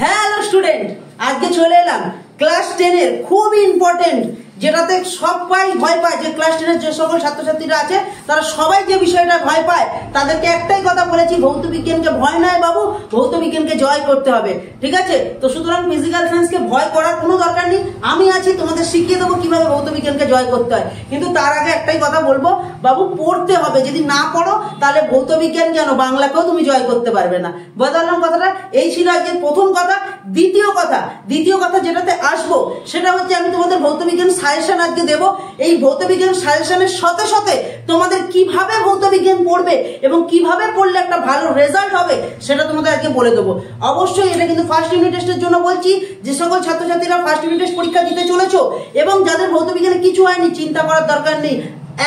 Hello student, আজকে চলে এলাম ক্লাস 10 এর খুব ইম্পর্টেন্ট, যেটাতে সবাই ভয় পায়। যে ক্লাস 10 এর যে সকল ছাত্রছাত্রীরা আছে তারা সবাই যে বিষয়টা ভয় পায়, তাদেরকে একটাই কথা বলেছি, ভৌত বিজ্ঞানকে ভয় নয় বাবু, ভৌত বিজ্ঞানকে জয় করতে হবে। ঠিক আছে? তো সুতরাং ফিজিক্যাল সায়েন্সকে ভয় করার কোনো দরকার নেই, আমি আছি, তোমাদের শিখিয়ে দেবো কিভাবে ভৌত বিজ্ঞানকে জয় করতে হয়। কিন্তু তার আগে একটাই কথা বলবো, বাবু পড়তে হবে, যদি না পড়ো তাহলে ভৌত বিজ্ঞান কেন বাংলাকেও তুমি জয় করতে পারবে না। বদলাম কথাটা, এই ছিল আজকের প্রথম কথা। দ্বিতীয় কথা যেটাতে আসবো সেটা হচ্ছে, আমি তোমাদের ভৌত বিজ্ঞান সাজেশন আজকে দেবো। এই ভৌত বিজ্ঞান সাজেশনের সাথে সাথে তোমাদের কিভাবে ভৌত বিজ্ঞান পড়বে এবং কিভাবে পড়লে একটা ভালো রেজাল্ট হবে সেটা তোমাদের আজকে বলে দেবো। অবশ্যই এটা কিন্তু ফার্স্ট ইউনিট টেস্টের জন্য বলছি। যে সকল ছাত্রছাত্রীরা ফার্স্ট ইউনিট টেস্ট পরীক্ষা দিতে চলেছো এবং যাদের ভৌত বিজ্ঞানে কিছু হয়নি, চিন্তা করার দরকার নেই,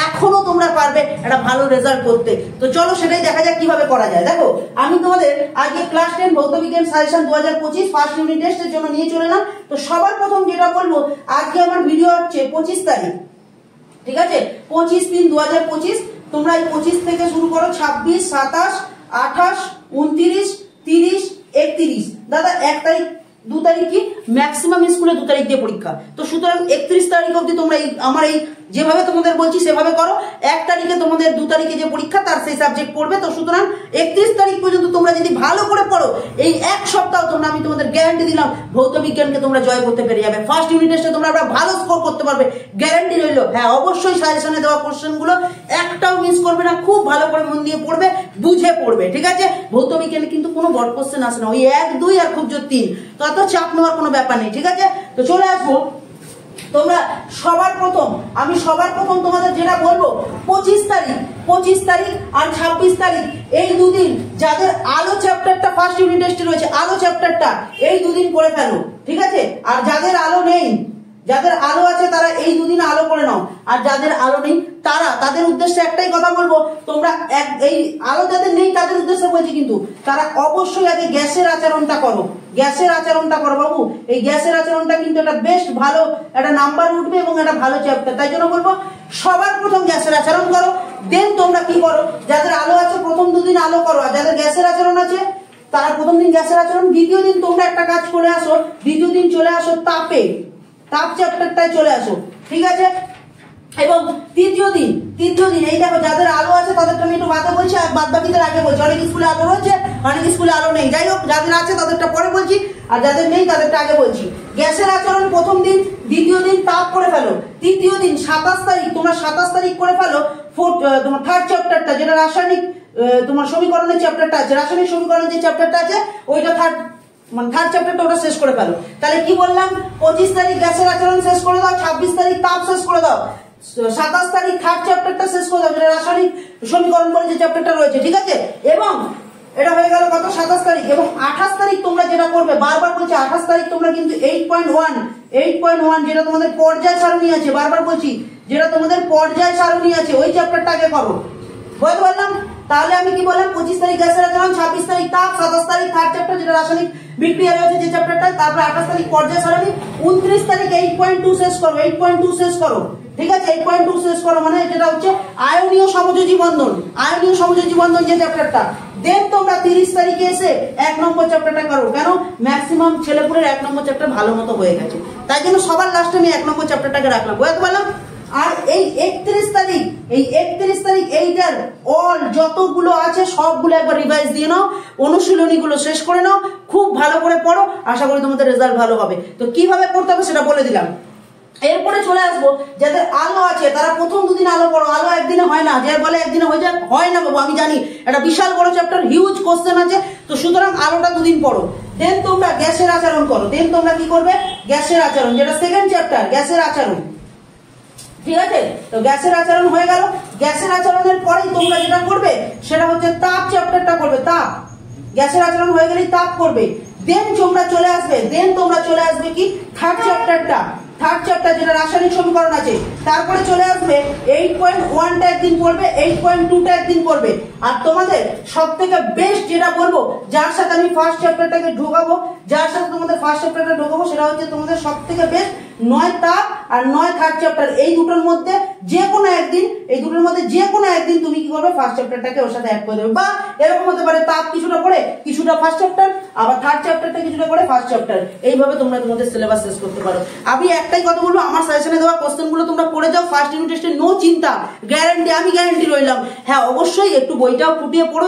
এখনো তোমরা পারবে একটা ভালো রেজাল্ট করতে। তো চলো সেটাই দেখা যাক কিভাবে করা যায়। দেখো, আমি তোমাদের আজকে ক্লাস 10 ভৌত বিজ্ঞান সাজেশন 2025 ফার্স্ট ইউনিট টেস্টের জন্য নিয়ে চলে এলাম। তো সবার প্রথম যেটা বলবো, আজকে আমার ভিডিও হচ্ছে 25 তারিখ, ঠিক আছে? 25/3/2025। তোমরা এই 25 থেকে শুরু করো, 26, 27, 28, 29, 30, 31। দাদা 1 তারিখ 2 তারিখ কি ম্যাক্সিমাম স্কুলে 2 তারিখ দিয়ে পরীক্ষা। তো সুতরাং 31 তারিখ অবধি তোমরা আমার এই যেভাবে তোমাদের বলছি সেভাবে করো। 1 তারিখে তোমাদের 2 তারিখে যে পরীক্ষা তার সেই সাবজেক্ট পড়বে। তো সুতরাং 31 তারিখ পর্যন্ত তোমরা যদি ভালো করে পড়ো, এই এক সপ্তাহ তোমরা, আমি তোমাদের গ্যারান্টি দিলাম, ভৌত বিজ্ঞানকে তোমরা জয় করতে পেরে যাবে। ফার্স্ট ইউনিট টেস্টে তোমরা ভালো স্কোর করতে পারবে, গ্যারান্টি রইলো। হ্যাঁ, অবশ্যই সাজেশনে দেওয়া কোশ্চেনগুলো একটাও মিস করবে না, খুব ভালো করে মন দিয়ে পড়বে, বুঝে পড়বে। ঠিক আছে? ভৌত বিজ্ঞানে কিন্তু কোনো বড় কোশ্চেন আসে না, ওই 1, 2 আর খুব জোর 3, তো অত চাপ নেওয়ার কোনো ব্যাপার নেই। ঠিক আছে? তো চলে আসবো। তোমরা সবার প্রথম তোমাদের যেটা বলবো, 25 তারিখ আর 26 তারিখ এই দুদিন যাদের আলো চ্যাপ্টারটা ফার্স্ট ইউনিট টেস্টে রয়েছে, আলো চ্যাপ্টারটা এই দুদিন পড়ে ফেলো। ঠিক আছে? আর যাদের আলো নেই, যাদের আলো আছে তারা এই দুদিন আলো করে নাও, আর যাদের আলো নেই তাদের উদ্দেশ্যে একটাই কথা বলবো, তোমরা এই আলো যাদের নেই তাদের উদ্দেশ্যে বলছি, কিন্তু তারা অবশ্যই আগে গ্যাসের আচরণটা করো, বাবু। এই গ্যাসের আচরণটা কিন্তু একটা বেস্ট ভালো একটা নাম্বার উঠবে এবং একটা ভালো চ্যাপ্টার। তাই জন্য বলবো সবার প্রথম গ্যাসের আচরণ করো, দেন তোমরা কি করো, যাদের আলো আছে প্রথম দুদিন আলো করো, আর যাদের গ্যাসের আচরণ আছে তারা প্রথম দিন গ্যাসের আচরণ, দ্বিতীয় দিন তোমরা একটা কাজ করে আসো, দ্বিতীয় দিন চলে আসো তাপ চ্যাপ্টারটায় চলে আসো। ঠিক আছে? এবং তৃতীয় দিন এই দেখো, যাদের আলো আছে তাদেরটা আমি একটু বাদে বলছি, আর বাদ বাকিদের আগে বলছি। অনেক স্কুলে আলো রয়েছে, অনেক স্কুলে আলো নেই, যাই হোক, যাদের আছে তাদেরটা পরে বলছি, আর যাদের নেই তাদেরটা আগে বলছি। গ্যাসের আচরণ প্রথম দিন, দ্বিতীয় দিন তাপ করে ফেলো, তৃতীয় দিন 27 তারিখ তোমরা 27 তারিখ করে ফেলো তোমার থার্ড চ্যাপ্টারটা, যেটা রাসায়নিক তোমার সমীকরণের চ্যাপ্টারটা আছে, রাসায়নিক সমীকরণের যে চ্যাপ্টারটা আছে ওইটা থার্ড চ্যাপ্টারটা ওটা শেষ করে ফেলো। তাহলে কি বললাম, 25 তারিখ গ্যাসের আচরণ শেষ করে দাও, 26 তারিখ তাপ শেষ করে দাও, 27 তারিখ থার্ড চ্যাপ্টারটা শেষ করে দাও, যেটা রাসায়নিক সমীকরণ বলে যে চ্যাপ্টারটা রয়েছে। ঠিক আছে? এবং এটা হয়ে গেল কত, 27 তারিখ। এবং 28 তারিখ তোমরা যেটা করবে, বারবার বলছি, 28 তারিখ তোমরা কিন্তু 8.1 যেটা তোমাদের পর্যায় সারণী আছে, বারবার বলছি, যেটা তোমাদের পর্যায় সারণী আছে ওই চ্যাপ্টারটা আগে করো। বুঝতে পারলাম? তাহলে আমি কি বললাম, 25 তারিখ গ্যাসের আচরণ, 26 তারিখ তাপ, 27 তারিখ থার্ড চ্যাপ্টার যেটা রাসায়নিক বিক্রিয়া রয়েছে যে চ্যাপ্টারটা, তারপর 28 তারিখ পর্যায় সারণী, 29 তারিখ 8.2 শেষ করো। ঠিক আছে? 8.2 শেষ করো, মানে যেটা হচ্ছে আয়নীয় সমযোজী বন্ধন যে চ্যাপ্টারটা। দেন তোমরা 30 তারিখে এসে 1 নম্বর চ্যাপ্টারটা করো। কেন? ম্যাক্সিমাম ছেলেপুলের 1 নম্বর চ্যাপ্টার ভালো মতো হয়ে গেছে, তাই জন্য সবার লাস্টে আমি 1 নম্বর চ্যাপ্টারটাকে রাখলাম। বুঝতে পারলাম? আর এই 31 তারিখ এইটার অল যতগুলো আছে সবগুলো একবার রিভাইজ দিয়ে নাও, অনুশীলনীগুলো শেষ করে নাও, খুব ভালো করে পড়ো, আশা করি তোমাদের রেজাল্ট ভালো হবে। তো কিভাবে পড়তে হবে সেটা বলে দিলাম। এরপরে চলে আসবো, যাদের আলো আছে তারা প্রথম দুদিন আলো পড়ো। আলো একদিনে হয় না, যে বলে একদিনে হয়ে যায়, হয় না বাবু, আমি জানি এটা বিশাল বড় চ্যাপ্টার, হিউজ কোশ্চেন আছে। তো সুতরাং আলোটা দুদিন পড়ো, দেন তোমরা গ্যাসের আচরণ করো। দেন তোমরা কি করবে, গ্যাসের আচরণ, যেটা সেকেন্ড চ্যাপ্টার, গ্যাসের আচরণ। ঠিক আছে? তো গ্যাসের আচরণ হয়ে গেল। গ্যাসের আচরণের পরেই তোমরা যেটা করবে সেটা হচ্ছে তাপ চ্যাপ্টারটা করবে। তাপ, গ্যাসের আচরণ হয়ে গেলেই তাপ করবে। দেন তোমরা চলে আসবে কি থার্ড চ্যাপ্টার যেটা রাসায়নিক সমীকরণ আছে, তারপরে চলে আসবে 8.1টা একদিন পড়বে, 8.2টা একদিন পড়বে। আর তোমাদের সব থেকে বেস্ট যেটা বলবো, যার সাথে আমি ফার্স্ট চ্যাপ্টারটাকে ঢোকাবো, সেটা হচ্ছে তোমাদের সব থেকে বেস্ট 9 তাপ আর 9 থার্ড চ্যাপ্টার। এই দুটোর মধ্যে যে কোনো একদিন এই দুটোর মধ্যে যে কোনো একদিন তুমি কি করবে, ফার্স্ট চ্যাপ্টারটাকে ওর সাথে অ্যাড করে দেবে। বা এরকম হতে পারে তাপ কিছুটা পড়ে কিছুটা ফার্স্ট চ্যাপ্টার, আবার থার্ড চ্যাপ্টারটা কিছুটা করে ফার্স্ট চ্যাপ্টার, এইভাবে তোমরা তোমাদের সিলেবাস শেষ করতে পারো। আমি একটাই কথা বলবো, আমার সাজেশনে দেওয়া কোশ্চেনগুলো তোমরা পড়ে যাও ফার্স্ট ইউনিট টেস্টে, নো চিন্তা, গ্যারান্টি, আমি গ্যারান্টি রইলাম। হ্যাঁ অবশ্যই একটু বইটাও ফুটিয়ে পড়ো,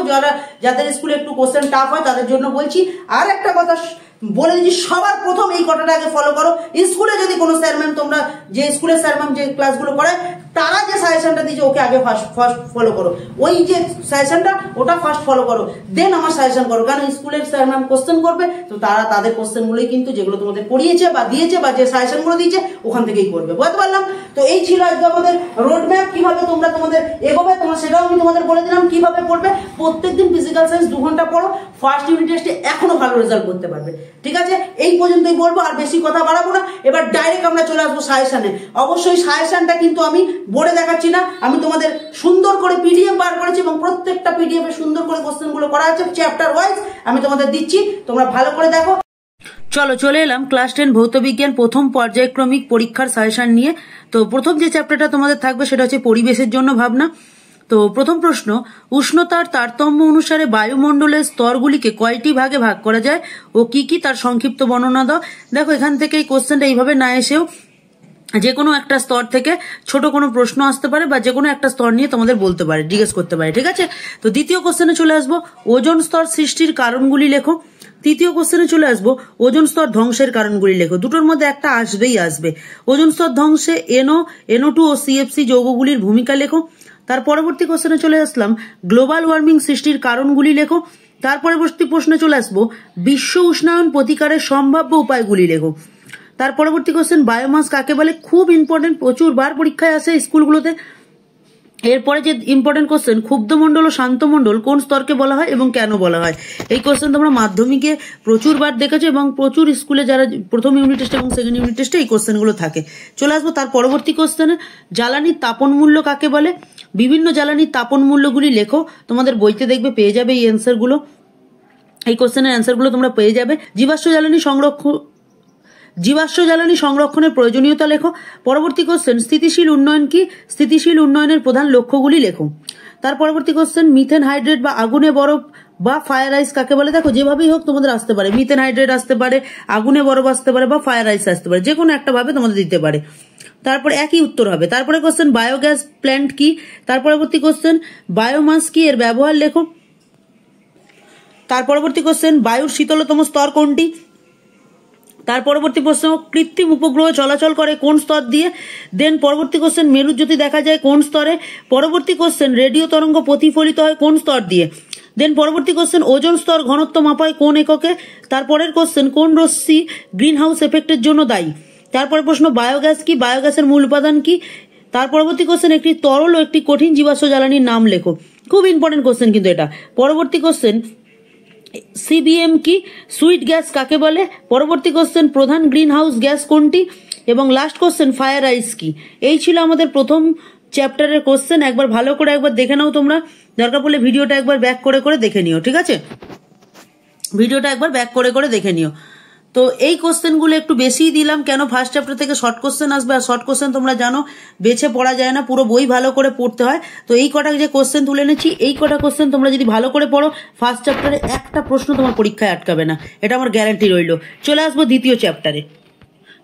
যাদের স্কুলে একটু কোশ্চেন টাফ হয় তাদের জন্য বলছি। আর একটা কথা বলে দিচ্ছি, সবার প্রথম এই কথাটা আগে ফলো করো। স্কুলে যদি কোনো স্যার ম্যাম, তোমরা যে স্কুলের স্যার ম্যাম যে ক্লাসগুলো করায় তারা যে সাজেশনটা দিয়েছে ওকে আগে ফার্স্ট ফলো করো, ওই যে সাজেশনটা ওটা ফার্স্ট ফলো করো, দেন আমার সাজেশন করো। কারণ স্কুলের স্যার ম্যাম কোশ্চেন করবে, তো তারা তাদের কোশ্চেনগুলোই কিন্তু যেগুলো তোমাদের পড়িয়েছে বা দিয়েছে বা যে সাজেশনগুলো দিয়েছে ওখান থেকেই করবে, বুঝতে পারলাম? তো এই ছিল আজকে আমাদের রোড ম্যাপ, কিভাবে তোমরা তোমাদের এগোবে তোমরা সেটাও আমি তোমাদের বলে দিলাম, কিভাবে পড়বে। প্রত্যেকদিন ফিজিক্যাল সায়েন্স 2 ঘন্টা পড়ো, ফার্স্ট ইউনিট টেস্টে এখনো ভালো রেজাল্ট করতে পারবে। ঠিক আছে, এই পর্যন্তই বলবো, আর বেশি কথা বাড়াবো না। এবার ডাইরেক্ট আমরা চলে আসবো সাজেশনে। অবশ্যই সাজেশনটা কিন্তু আমি বোর্ডে দেখাচ্ছি না, আমি তোমাদের সুন্দর করে পিডিএফ বার করেছি এবং প্রত্যেকটা পিডিএফ এ সুন্দর করে কোশ্চেনগুলো করা আছে চ্যাপ্টার ওয়াইজ, আমি তোমাদের দিচ্ছি, তোমরা ভালো করে দেখো। চলো চলে এলাম ক্লাস 10 ভৌতবিজ্ঞান প্রথম পর্যায়ক্রমিক পরীক্ষার সাজেশন নিয়ে। তো প্রথম যে চ্যাপ্টারটা তোমাদের থাকবে সেটা হচ্ছে পরিবেশের জন্য ভাবনা। তো প্রথম প্রশ্ন, উষ্ণতার তারতম্য অনুসারে বায়ুমণ্ডলের স্তরগুলিকে কয়টি ভাগে ভাগ করা যায় ও কি কি তার সংক্ষিপ্ত বর্ণনা দাও। দেখো এখান থেকে এই কোশ্চেনটা এইভাবে না এসেও যে কোনো একটা স্তর থেকে ছোট কোনো প্রশ্ন আসতে পারে বা যে কোনো একটা স্তর নিয়ে তোমাদের বলতে পারে, জিজ্ঞেস করতে পারে। ঠিক আছে, তো দ্বিতীয় কোশ্চেনে চলে আসবো, ওজোন স্তর সৃষ্টির কারণগুলি লেখো। তৃতীয় কোশ্চেনে চলে আসবো, ওজোন স্তর ধ্বংসের কারণগুলি লেখো। দুটোর মধ্যে একটা আসবে। ওজোন স্তর ধ্বংসে NO2 ও CFC যৌগগুলির ভূমিকা লেখো। তার পরবর্তী কোশ্চেনে চলে আসলাম, গ্লোবাল ওয়ার্মিং সৃষ্টির কারণগুলি লেখো। তার পরবর্তী প্রশ্নে চলে আসবো, বিশ্ব উষ্ণায়ন প্রতিকারের সম্ভাব্য উপায়গুলি লেখো। তার পরবর্তী কোশ্চেন, বায়োমাস কাকে বলে, খুব ইম্পর্টেন্ট, প্রচুর বার পরীক্ষায় আসে স্কুলগুলোতে। এরপরে যে ইম্পর্টেন্ট কোশ্চেন, ক্ষুব্ধমণ্ডল ও শান্তমণ্ডল কোন স্তরকে বলা হয় এবং কেন বলা হয়। এই কোশ্চেন তোমরা মাধ্যমিকে প্রচুর বার দেখেছো এবং প্রচুর স্কুলে যারা প্রথম ইউনিট টেস্ট এবং সেকেন্ড ইউনিট টেস্টে এই কোশ্চেনগুলো থাকে। চলে আসবো তার পরবর্তী কোশ্চেনে, জ্বালানির তাপন মূল্য কাকে বলে। বিভিন্ন জ্বালানির তাপন মূল্যগুলি লেখো। তোমাদের বইতে দেখবে পেয়ে যাবে এই অ্যান্সারগুলো, এই কোশ্চেনের অ্যান্সারগুলো তোমরা পেয়ে যাবে। জীবাশ্ম জ্বালানি সংরক্ষণের প্রয়োজনীয়তা লেখো। পরবর্তী কোশ্চেন, স্থিতিশীল উন্নয়ন কি, স্থিতিশীল উন্নয়নের প্রধান লক্ষ্যগুলি লেখো। তার পরবর্তী কোশ্চেন, মিথেন হাইড্রেট বা আগুনে বরফ বা ফায়ার আইস কাকে বলে। দেখো যেভাবেই হোক তোমাদের আসতে পারে, মিথেন হাইড্রেট আসতে পারে, আগুনে বরফ আসতে পারে বা ফায়ার আইস আসতে পারে, যে কোনো একটা ভাবে তোমাদের দিতে পারে। তারপরে একই উত্তর হবে। তারপরে কোশ্চেন, বায়োগ্যাস প্ল্যান্ট কি। তার পরবর্তী কোশ্চেন, বায়োমাস কি, এর ব্যবহার লেখো। তার পরবর্তী কোশ্চেন, বায়ুর শীতলতম স্তর কোনটি। তার পরবর্তী প্রশ্ন, কৃত্রিম উপগ্রহ চলাচল করে কোন স্তর দিয়ে। দেন পরবর্তী কোশ্চেন, মেরুজ্যোতি দেখা যায় কোন স্তরে। পরবর্তী কোশ্চেন, রেডিও তরঙ্গ প্রতিফলিত হয় কোন স্তর দিয়ে। দেন পরবর্তী কোশ্চেন, ওজোন স্তর ঘনত্ব মাপায় কোন এককে। তারপরের কোশ্চেন, কোন রশ্মি গ্রিন হাউস এফেক্টের জন্য দায়ী। তারপরে প্রশ্ন, বায়োগ্যাস কি, বায়োগ্যাসের মূল উপাদান কি। তার পরবর্তী কোশ্চেন, একটি তরল ও একটি কঠিন জীবাশ্ম জ্বালানির নাম লেখো। খুব ইম্পর্টেন্ট কোশ্চেন কিন্তু এটা। পরবর্তী কোশ্চেন, CBM কি, সুইট গ্যাস কাকে বলে। পরবর্তী কোশ্চেন, প্রধান গ্রিন হাউস গ্যাস কোনটি। এবং লাস্ট কোশ্চেন, ফায়ার আইস কি। এই ছিল আমাদের প্রথম চ্যাপ্টারের কোশ্চেন। একবার ভালো করে একবার দেখে নাও তোমরা, দরকার পড়লে ভিডিওটা একবার ব্যাক করে করে দেখে নিও। ঠিক আছে, ভিডিওটা একবার ব্যাক করে করে দেখে নিও। তো এই কোশ্চেনগুলো একটু বেশিই দিলাম, কেন ফার্স্ট চ্যাপ্টার থেকে শর্ট কোশ্চেন আসবে, আর শর্ট কোশ্চেন তোমরা জানো বেছে পড়া যায় না, পুরো বই ভালো করে পড়তে হয়। তো এই কটা যে কোশ্চেন তুলে এনেছি, এই কটা কোশ্চেন তোমরা যদি ভালো করে পড়ো, ফার্স্ট চ্যাপ্টারে একটা প্রশ্ন তোমার পরীক্ষায় আটকাবে না, এটা আমার গ্যারান্টি রইল। চলে আসবো দ্বিতীয় চ্যাপ্টারে।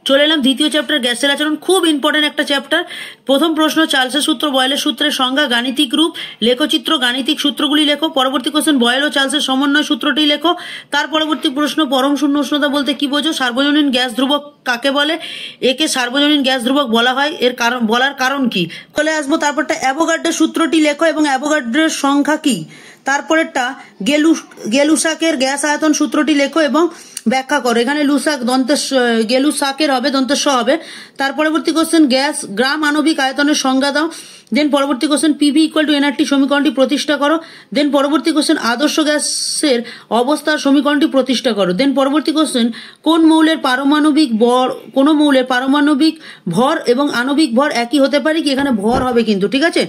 চলে এলাম দ্বিতীয় চ্যাপ্টার, গ্যাসের আচরণ। খুব ইম্পর্টেন্ট একটা চ্যাপ্টার। প্রথম প্রশ্ন, চার্লসের সূত্র, বয়েলের সূত্রের সংজ্ঞা, গাণিতিক রূপ, লেখচিত্র, গাণিতিক সূত্রগুলি লেখো। পরবর্তী কোশ্চেন, বয়েল ও চার্লসের সমন্বয় সূত্রটি লেখো। তার পরবর্তী প্রশ্ন, পরম শূন্য উষ্ণতা বলতে কি বোঝো। সার্বজনীন গ্যাস ধ্রুবক কাকে বলে, একে সার্বজনীন গ্যাস ধ্রুবক বলা হয়, এর কারণ বলার কারণ কি। চলে আসবো তারপরটা, অ্যাভোগাড্রোর সূত্রটি লেখো এবং অ্যাভোগাড্রোর সংখ্যা কি। তারপরেরটা, গেলুসাকের গ্যাস আয়তন সূত্রটি লেখো এবং ব্যাখ্যা করো। এখানে লুসাক গেলুসাকের হবে, দন্তেশ হবে। তার পরবর্তী কোশ্চেন, গ্যাস গ্রাম আণবিক আয়তনের সংজ্ঞা দাও। দেন পরবর্তী কোশ্চেন, PV = nRT সমীকরণটি প্রতিষ্ঠা করো। দেন পরবর্তী কোশ্চেন, আদর্শ গ্যাসের অবস্থার সমীকরণটি প্রতিষ্ঠা করো। দেন পরবর্তী কোশ্চেন, কোন মৌলের পারমাণবিক ভর এবং আণবিক ভর একই হতে পারে কি। এখানে ভর হবে কিন্তু, ঠিক আছে।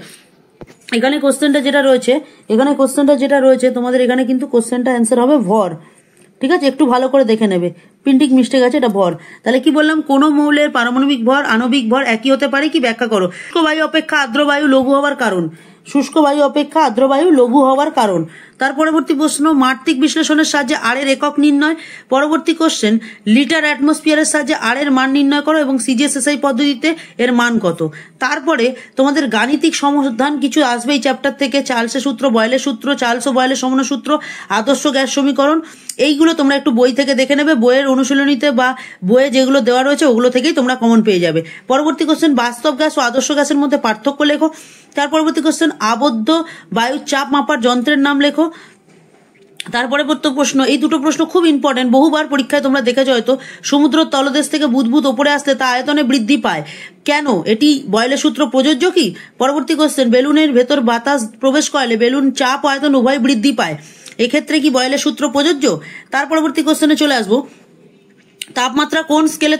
এখানে কোশ্চেনটা যেটা রয়েছে তোমাদের, এখানে কিন্তু কোশ্চেনটা অ্যান্সার হবে ভর। ঠিক আছে, একটু ভালো করে দেখে নেবে। প্রিন্টিং মিস্টেক আছে, এটা ভর। তাহলে কি বললাম, কোন মৌলের পারমাণবিক ভর আণবিক ভর একই হতে পারে কি, ব্যাখ্যা করো। শুষ্ক বায়ু অপেক্ষা আর্দ্র বায়ু লঘু হওয়ার কারণ, শুষ্ক বায়ু অপেক্ষা আর্দ্র বায়ু লঘু হওয়ার কারণ। তার পরবর্তী প্রশ্ন, মাত্রিক বিশ্লেষণের সাহায্যে আর এর একক নির্ণয়। পরবর্তী কোশ্চেন, লিটার অ্যাটমসফিয়ারের সাহায্যে আর এর মান নির্ণয় করো এবং সিজিএসএসআই পদ্ধতিতে এর মান কত। তারপরে তোমাদের গাণিতিক সমাধান কিছু আসবে এই চ্যাপ্টার থেকে, চার্লসের সূত্র, বয়েলের সূত্র, চার্লস ও বয়েলের সমন্বয় সূত্র, আদর্শ গ্যাস সমীকরণ। এইগুলো তোমরা একটু বই থেকে দেখে নেবে, বইয়ের অনুশীলনীতে বা বইয়ে যেগুলো দেওয়া রয়েছে ওগুলো থেকেই তোমরা কমন পেয়ে যাবে। পরবর্তী কোশ্চেন, বাস্তব গ্যাস ও আদর্শ গ্যাসের মধ্যে পার্থক্য লেখো। তার পরবর্তী কোশ্চেন, আবদ্ধ বায়ুর চাপ মাপার যন্ত্রের নাম লেখো। তারপরে প্রশ্ন, এই দুটো প্রশ্ন খুব ইম্পর্টেন্ট, বহুবার পরীক্ষায় তোমরা দেখেছো হয়তো। সমুদ্র তলদেশ থেকে বুদবুদ ওপরে আসলে তা আয়তনে বৃদ্ধি পায় কেন, এটি বয়েলের সূত্র প্রযোজ্য কি? পরবর্তী কোশ্চেন, বেলুনের ভেতর বাতাস প্রবেশ করলে বেলুন চাপ ও আয়তন উভয় বৃদ্ধি পায়, এক্ষেত্রে কি বয়েলের সূত্র প্রযোজ্য? তার পরবর্তী কোশ্চেনে চলে আসবো, তাপমাত্রা কোন স্কেলে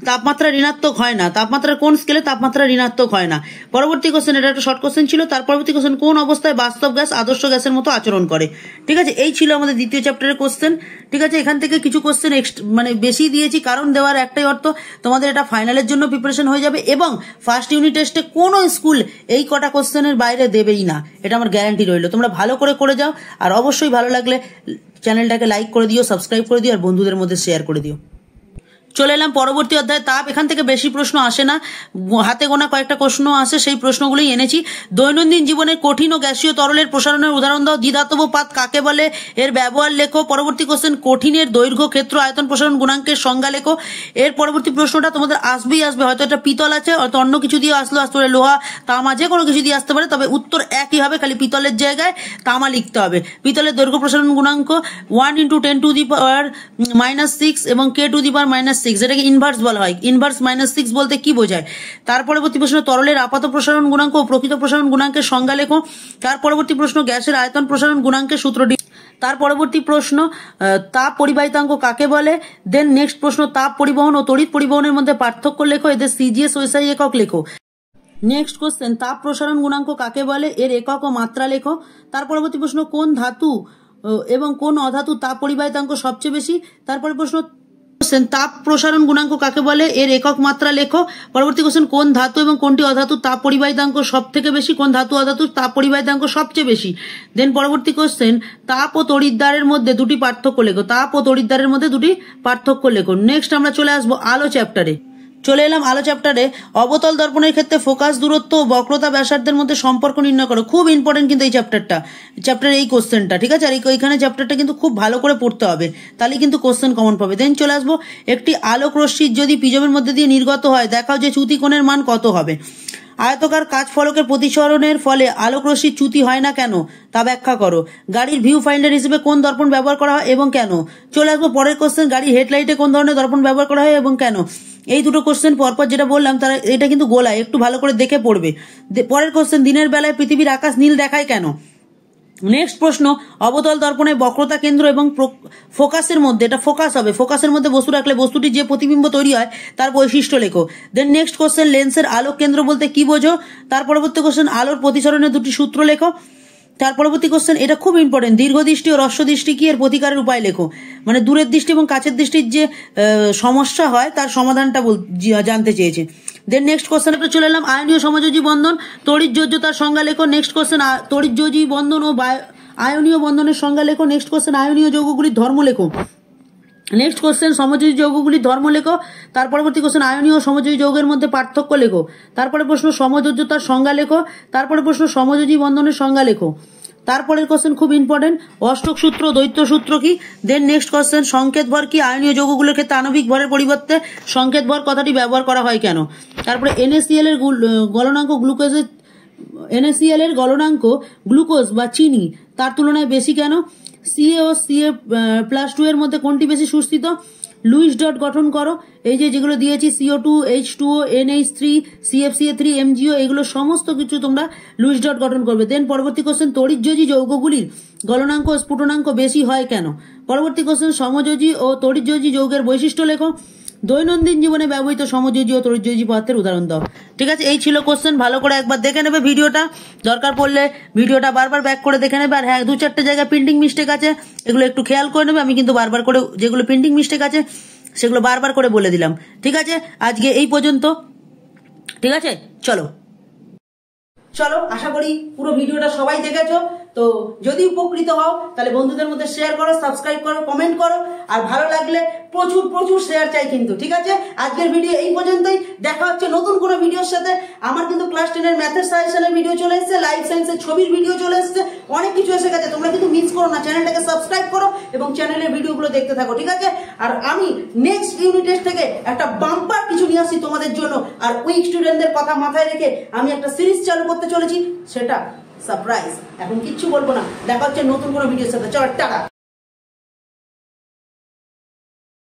তাপমাত্রা ঋণাত্মক হয় না, তাপমাত্রা কোন স্কেলে তাপমাত্রা ঋণাত্মক হয় না। পরবর্তী কোশ্চেন, এটা একটা শর্ট কোশ্চেন ছিল। তার পরবর্তী কোশ্চেন, কোন অবস্থায় বাস্তব গ্যাস আদর্শ গ্যাসের মতো আচরণ করে। ঠিক আছে, এই ছিল আমাদের দ্বিতীয় চ্যাপ্টারের কোশ্চেন। ঠিক আছে, এখান থেকে কিছু কোশ্চেন মানে বেশি দিয়েছি, কারণ দেওয়ার একটাই অর্থ, তোমাদের এটা ফাইনালের জন্য প্রিপারেশন হয়ে যাবে এবং ফার্স্ট ইউনিট টেস্টে কোনো স্কুল এই কটা কোশ্চেনের বাইরে দেবেই না, এটা আমার গ্যারান্টি রইল। তোমরা ভালো করে যাও, আর অবশ্যই ভালো লাগলে চ্যানেলটাকে লাইক করে দিও, সাবস্ক্রাইব করে দিও, আর বন্ধুদের মধ্যে শেয়ার করে দিও। চলে এলাম পরবর্তী অধ্যায়, তাপ। এখান থেকে বেশি প্রশ্ন আসে না, হাতে গোনা কয়েকটা প্রশ্ন আসে, সেই প্রশ্নগুলোই এনেছি। দৈনন্দিন জীবনে কঠিন ও গ্যাসীয় তরলের প্রসারণের উদাহরণ দাও। দ্বিধাতব পাত কাকে বলে, এর ব্যবহার লেখো। পরবর্তী কোশ্চেন, কঠিনের দৈর্ঘ্য, ক্ষেত্র, আয়তন, প্রসারণ গুণাঙ্কের সংজ্ঞা লেখো। এর পরবর্তী প্রশ্নটা তোমাদের আসবে, হয়তো এটা পিতল আছে, হয়তো অন্য কিছু দিয়ে আসতে পারে, লোহা, তামা, যে কোনো কিছু দিয়ে আসতে পারে, তবে উত্তর একই হবে, খালি পিতলের জায়গায় তামা লিখতে হবে। পিতলের দৈর্ঘ্য প্রসারণ গুণাঙ্ক 1 × 10⁻⁻6 এবং k⁻⁻6, যেটাকে ইনভার্স বলা হয়। ইনভার্স -6 বলতে কি বোঝায়? তার পরবর্তী প্রশ্ন, তরলের আপাত প্রসারণ গুণাঙ্ক ও প্রকৃত প্রসারণ গুণাঙ্কের সংজ্ঞা লেখো। তার পরবর্তী প্রশ্ন, গ্যাসের আয়তন প্রসারণ গুণাঙ্কের সূত্রটি। তার পরবর্তী প্রশ্ন, তাপ পরিবাহিতাঙ্ক কাকে বলে। দেন নেক্সট প্রশ্ন, তাপ পরিবহন ও তড়িৎ পরিবহনের মধ্যে পার্থক্য লেখো, এদের সিজিএস ও এসআই একক লেখো। নেক্সট কোশ্চেন, তাপ প্রসারণ গুণাঙ্ক কাকে বলে, এর একক ও মাত্রা লেখো। তার পরবর্তী প্রশ্ন, কোন ধাতু এবং কোন অধাতু তাপ পরিবাহিতাঙ্ক সবচেয়ে বেশি। তারপরে প্রশ্ন, তাপ প্রসারণ গুণাঙ্ক কাকে বলে, এর একক মাত্রা লেখো। পরবর্তী কোশ্চেন, কোন ধাতু এবং কোনটি অধাতু তাপ পরিবাহিতাঙ্ক সব থেকে বেশি, কোন ধাতু অধাতু তাপ পরিবাহিতাঙ্ক সবচেয়ে বেশি। দেন পরবর্তী কোশ্চেন, তাপ ও তড়িৎদ্বারের মধ্যে দুটি পার্থক্য লেখো। তাপ ও তড়িৎদ্বারের মধ্যে দুটি পার্থক্য লেখো। নেক্সট আমরা চলে আসবো আলো চ্যাপ্টারে। চলে এলাম আলো চ্যাপ্টারে। অবতল দর্পণের ক্ষেত্রে ফোকাস দূরত্ব ও বক্রতা ব্যাসার্ধের মধ্যে সম্পর্ক নির্ণয় করো। খুব ইম্পর্টেন্ট কিন্তু এই চ্যাপ্টারের এই কোশ্চেনটা। ঠিক আছে, আর এইখানে চ্যাপ্টারটা কিন্তু খুব ভালো করে পড়তে হবে, তাহলে কিন্তু কোশ্চেন কমন পাবে। দেন চলে আসবো, একটি আলোক রশ্মি যদি প্রিজমের মধ্যে দিয়ে নির্গত হয়, দেখাও যে চ্যুতি কোণের মান কত হবে। আয়তকার কাচ ফলকের প্রতিসরণের ফলে আলোক রশ্মির চ্যুতি হয় না কেন, তা ব্যাখ্যা করো। গাড়ির ভিউ ফাইন্ডার হিসেবে কোন দর্পণ ব্যবহার করা হয় এবং কেন। চলে আসবো পরের কোশ্চেন, গাড়ির হেডলাইটে কোন ধরনের দর্পণ ব্যবহার করা হয় এবং কেন। এই দুটো কোশ্চেন পরপর যেটা বললাম, তারা এটা কিন্তু গোলায়, একটু ভালো করে দেখে পড়বে। পরের কোশ্চেন, দিনের বেলায় পৃথিবীর আকাশ নীল দেখায় কেন। নেক্সট প্রশ্ন, অবতল দর্পণে বক্রতা কেন্দ্র এবং ফোকাসের মধ্যে, এটা ফোকাস হবে, ফোকাসের মধ্যে বস্তু রাখলে বস্তুটির যে প্রতিবিম্ব তৈরি হয় তার বৈশিষ্ট্য লেখো। দেন নেক্সট কোশ্চেন, লেন্সের আলোক কেন্দ্র বলতে কি বোঝো। তার পরবর্তী কোশ্চেন, আলোর প্রতিসরণের দুটি সূত্র লেখো। তার পরবর্তী কোশ্চেন, এটা খুব ইম্পর্টেন্ট, দীর্ঘ দৃষ্টি ও হ্রস্ব দৃষ্টি কি, এর প্রতিকারের উপায় লেখো। মানে দূরের দৃষ্টি এবং কাছের দৃষ্টির যে সমস্যা হয় তার সমাধানটা জানতে চেয়েছে। দেন নেক্সট কোশ্চেন চলে এলাম, আয়নীয় সমযোজী বন্ধন, তড়িৎযোজ্যতার সংজ্ঞা লেখো। নেক্সট কোশ্চেন, তড়িৎযোজী বন্ধন ও আয়নীয় বন্ধনের সংজ্ঞা লেখো। নেক্সট কোশ্চেন, আয়নীয় যৌগগুলির ধর্ম লেখো। নেক্সট কোশ্চেন, সমযোজী যৌগগুলির ধর্ম লেখো। তার পরবর্তী কোশ্চেন, আয়নীয় ও সমযোজী যৌগের মধ্যে পার্থক্য লেখো। তারপরে প্রশ্ন, সমযোজ্যতার সংজ্ঞা লেখো। তারপরে প্রশ্ন, সমযোজী বন্ধনের সংজ্ঞা লেখো। তারপরের কোশ্চেন খুব ইম্পর্টেন্ট, অষ্টক সূত্র, দ্বৈত সূত্র কি। দেন নেক্সট কোশ্চেন, সংকেত ভর কি, আয়নীয় যৌগগুলোর ক্ষেত্রে আণবিক ভরের পরিবর্তে সংকেত ভর কথাটি ব্যবহার করা হয় কেন। তারপরে NaCl এর গলনাঙ্ক গ্লুকোজ বা চিনি তার তুলনায় বেশি কেন। Ca ও Ca+2 এর মধ্যে কোনটি বেশি সুস্থিত। লুইস ডট গঠন করো। এই যেগুলো দিয়েছি, CO2, H2O, NH3, CFCA3, MgO, এগুলো সমস্ত কিছু তোমরা লুইস ডট গঠন করবে। দেন পরবর্তী কোশ্চেন, তড়িৎযোজী যৌগগুলির গলনাঙ্ক ও স্ফুটনাঙ্ক বেশি হয় কেন। পরবর্তী কোশ্চেন, সমযোজী ও তড়িৎযোজী যৌগের বৈশিষ্ট্য লেখো। দৈনন্দিন জীবনে ব্যবহৃত সমযোজী ও তরিযোজী পদার্থের উদাহরণ দাও। ঠিক আছে, এই ছিল কোশ্চেন। ভালো করে একবার দেখে নেবে ভিডিওটা, দরকার পড়লে ভিডিওটা বারবার ব্যাক করে দেখে নেবে। আর হ্যাঁ, 2-4টে জায়গায় প্রিন্টিং মিস্টেক আছে, এগুলো একটু খেয়াল করে নেবে। আমি কিন্তু বারবার করে যেগুলো প্রিন্টিং মিস্টেক আছে সেগুলো বারবার করে বলে দিলাম। ঠিক আছে, আজকে এই পর্যন্ত। ঠিক আছে, চলো আশা করি পুরো ভিডিওটা সবাই দেখেছো। তো যদি উপকৃত হও তাহলে বন্ধুদের মধ্যে শেয়ার করো, সাবস্ক্রাইব করো, কমেন্ট করো, আর ভালো লাগলে প্রচুর প্রচুর শেয়ার চাই কিন্তু। ঠিক আছে, আজকের ভিডিও এই পর্যন্তই। দেখা হচ্ছে নতুন কোনো ভিডিওর সাথে। আমার কিন্তু ক্লাস 10-এর ম্যাথের সাজেশনের ভিডিও চলে এসেছে, লাইফ সায়েন্সের ছবির ভিডিও চলে এসেছে, অনেক কিছু এসে গেছে। তোমরা কিন্তু মিস করো না, চ্যানেলটাকে সাবস্ক্রাইব করো এবং চ্যানেলের ভিডিওগুলো দেখতে থাকো। ঠিক আছে, আর আমি নেক্সট ইউনিট টেস্ট থেকে একটা বাম্পার কিছু নিয়ে আসছি তোমাদের জন্য। আর উইক স্টুডেন্টদের কথা মাথায় রেখে আমি একটা সিরিজ চালু করতে চলেছি, সেটা সারপ্রাইজ। এখন কিচ্ছু বলবো না, দেখা হচ্ছে নতুন কোনো ভিডিওর সাথে। চলো, টাটা।